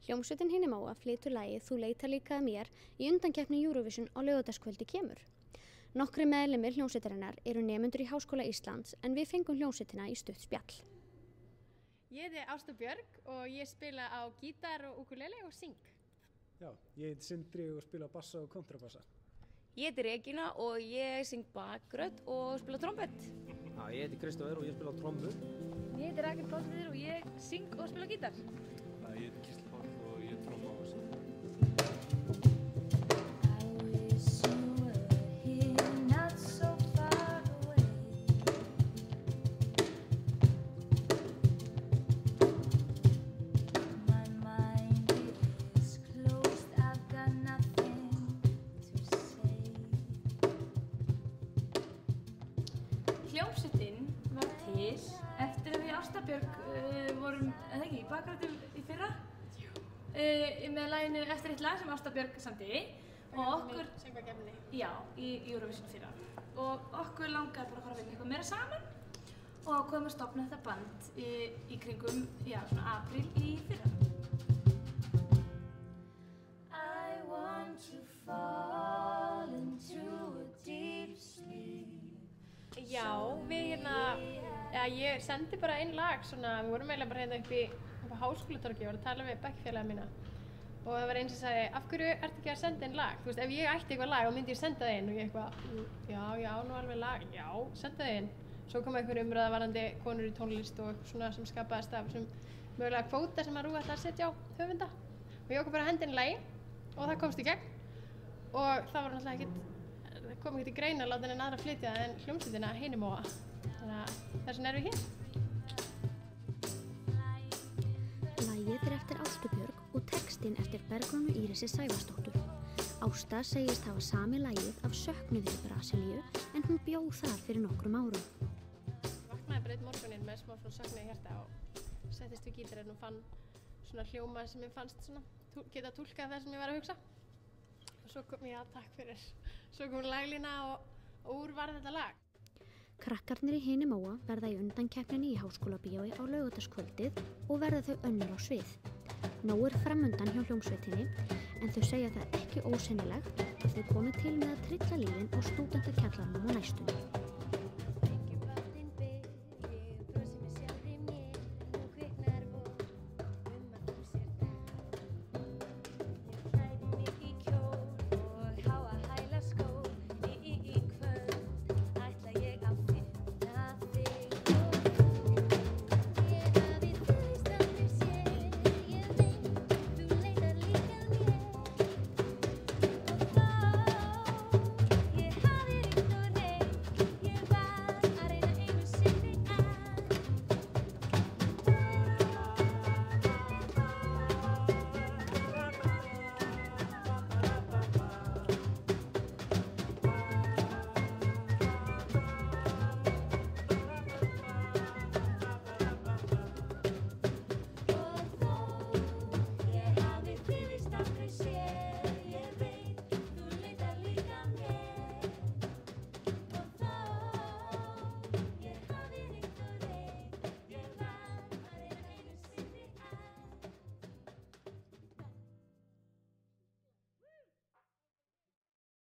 Hljómsveitin Hinum Móa flytur lagið Þú leitar líka að mér í undankeppni Eurovision á laugardagskvöldi kemur. Nokkrir meðlimir hljómsveitarinnar eru nemendur í Háskóla Íslands en við fengum hljómsveitina í stutt spjall. Ég heiti Ásta Björg og ég spila á gítar og ukulele og syng. Já, ég heiti Sindri og spila bassa og kontrabassa. Ég heiti Regína og ég syng bakgrödd og spila trompett. Já, ég heiti Kristófer og ég spila trommur. Ég heiti Rakel Pálsdóttir og ég syng og spila gítar. Ég heiti Gísli Páll og ég tromma á þessu. Hljómsveitin var til eftir að við Ásta Björg vorum, eða ekki, í bakgröndum í fyrra með laginu Eftir eitt lag sem Ásta Björg samdi og okkur Söngvakeppni. Já, í Eurovision fyrra og okkur langaði bara að fara að vinna eitthvað meira saman og komum að stofna þetta band í kringum, já, svona apríl í fyrra. I want to fall into a deep sleep. Já, ég sendi bara einn lag svona, við vorum eiginlega bara hérna upp á Háskólatorgi og var að tala við bekkfélaga mína og það var einn sem sagði, af hverju ertu ekki að senda inn lag? Þú veist, ef ég ætti eitthvað lag og myndi ég senda það inn og ég eitthvað, já, nú alveg lag, já, senda það inn. Svo kom einhver umræða varðandi konur í tónlist og eitthvað svona sem skapaðist af þessum mögulega kvóta sem að RÚV ætlaði að setja á höfunda og ég okkur bara að henda inn lagi og það komst í gegn og það var náttúrulega ekkert, það kom ekkert í greina að láta henni aðra flytja en hljómsveitina Hinum Móa. Þannig að þess vegna erum við hér. Lagið er eftir Ástu Björg og textinn eftir Bergrúnu Írisi Sævarsdóttur. Ásta segist hafa samið lagið af söknuði í Brasilíu en hún bjó þar fyrir nokkrum árum. Vaknaði bara einn morguninn með smá svona söknuði í hjarta og settist við gítarinn og fann svona hljóma sem ég fannst svona geta túlkað það sem ég var að hugsa. Og svo kom ég að takk fyrir. Svo kom laglína og úr var þetta lag. Krakkarnir í Hinum Móa verða í undankeppninni í Háskólabíói á laugardagskvöldið og verða þau önnur á svið. Nóg er framundan hjá hljómsveitinni en þau segja það ekki ósennilegt að þau komi til með að trylla lífin á stúdentakjallaranum á næstunni.